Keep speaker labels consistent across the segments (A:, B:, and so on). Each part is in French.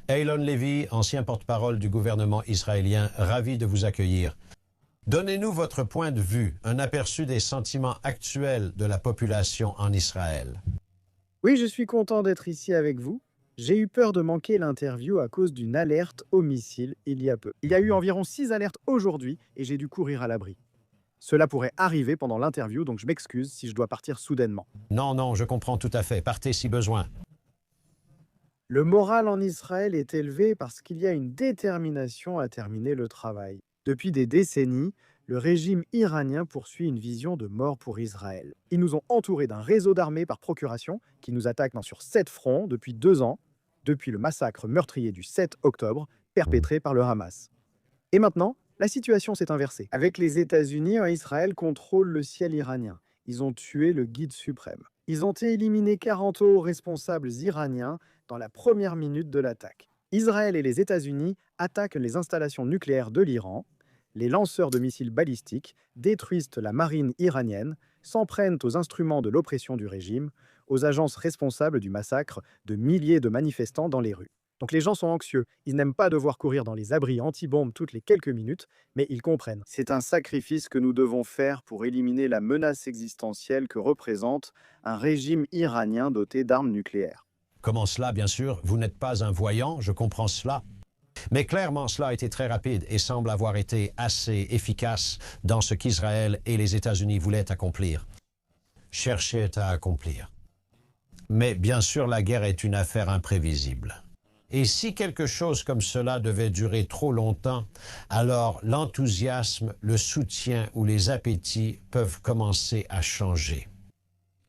A: Eylon Levy, ancien porte-parole du gouvernement israélien, ravi de vous accueillir. Donnez-nous votre point de vue, un aperçu des sentiments actuels de la population en Israël.
B: Oui, je suis content d'être ici avec vous. J'ai eu peur de manquer l'interview à cause d'une alerte au missile il y a peu. Il y a eu environ 6 alertes aujourd'hui et j'ai dû courir à l'abri. Cela pourrait arriver pendant l'interview, donc je m'excuse si je dois partir soudainement.
A: Non, non, je comprends tout à fait. Partez si besoin.
B: Le moral en Israël est élevé parce qu'il y a une détermination à terminer le travail. Depuis des décennies, le régime iranien poursuit une vision de mort pour Israël. Ils nous ont entourés d'un réseau d'armées par procuration qui nous attaque sur 7 fronts depuis 2 ans, depuis le massacre meurtrier du 7 octobre perpétré par le Hamas. Et maintenant, la situation s'est inversée. Avec les États-Unis, Israël contrôle le ciel iranien. Ils ont tué le guide suprême. Ils ont éliminé 40 hauts responsables iraniens dans la première minute de l'attaque. Israël et les États-Unis attaquent les installations nucléaires de l'Iran. Les lanceurs de missiles balistiques détruisent la marine iranienne, s'en prennent aux instruments de l'oppression du régime, aux agences responsables du massacre de milliers de manifestants dans les rues. Donc les gens sont anxieux, ils n'aiment pas devoir courir dans les abris anti-bombes toutes les quelques minutes, mais ils comprennent. C'est un sacrifice que nous devons faire pour éliminer la menace existentielle que représente un régime iranien doté d'armes nucléaires.
A: Comment cela, bien sûr, vous n'êtes pas un voyant, je comprends cela. Mais clairement, cela a été très rapide et semble avoir été assez efficace dans ce qu'Israël et les États-Unis voulaient accomplir. Cherchaient à accomplir. Mais bien sûr, la guerre est une affaire imprévisible. Et si quelque chose comme cela devait durer trop longtemps, alors l'enthousiasme, le soutien ou les appétits peuvent commencer à changer.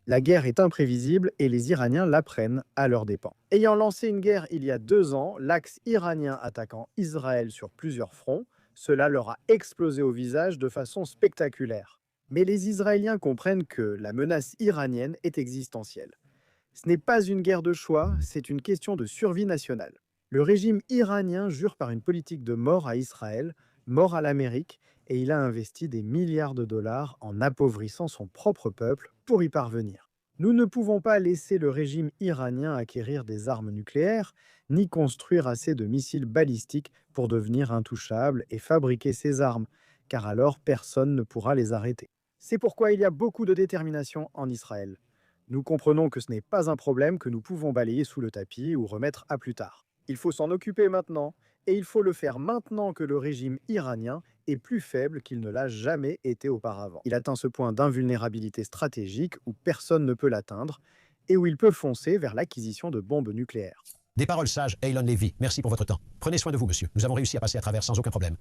B: La guerre est imprévisible et les Iraniens l'apprennent à leurs dépens. Ayant lancé une guerre il y a 2 ans, l'axe iranien attaquant Israël sur plusieurs fronts, cela leur a explosé au visage de façon spectaculaire. Mais les Israéliens comprennent que la menace iranienne est existentielle. Ce n'est pas une guerre de choix, c'est une question de survie nationale. Le régime iranien jure par une politique de mort à Israël, mort à l'Amérique, et il a investi des milliards de dollars en appauvrissant son propre peuple pour y parvenir. Nous ne pouvons pas laisser le régime iranien acquérir des armes nucléaires, ni construire assez de missiles balistiques pour devenir intouchable et fabriquer ces armes, car alors personne ne pourra les arrêter. C'est pourquoi il y a beaucoup de détermination en Israël. Nous comprenons que ce n'est pas un problème que nous pouvons balayer sous le tapis ou remettre à plus tard. Il faut s'en occuper maintenant, et il faut le faire maintenant que le régime iranien est plus faible qu'il ne l'a jamais été auparavant. Il atteint ce point d'invulnérabilité stratégique où personne ne peut l'atteindre, et où il peut foncer vers l'acquisition de bombes nucléaires.
A: Des paroles sages, Eylon Levy. Merci pour votre temps. Prenez soin de vous, monsieur. Nous avons réussi à passer à travers sans aucun problème.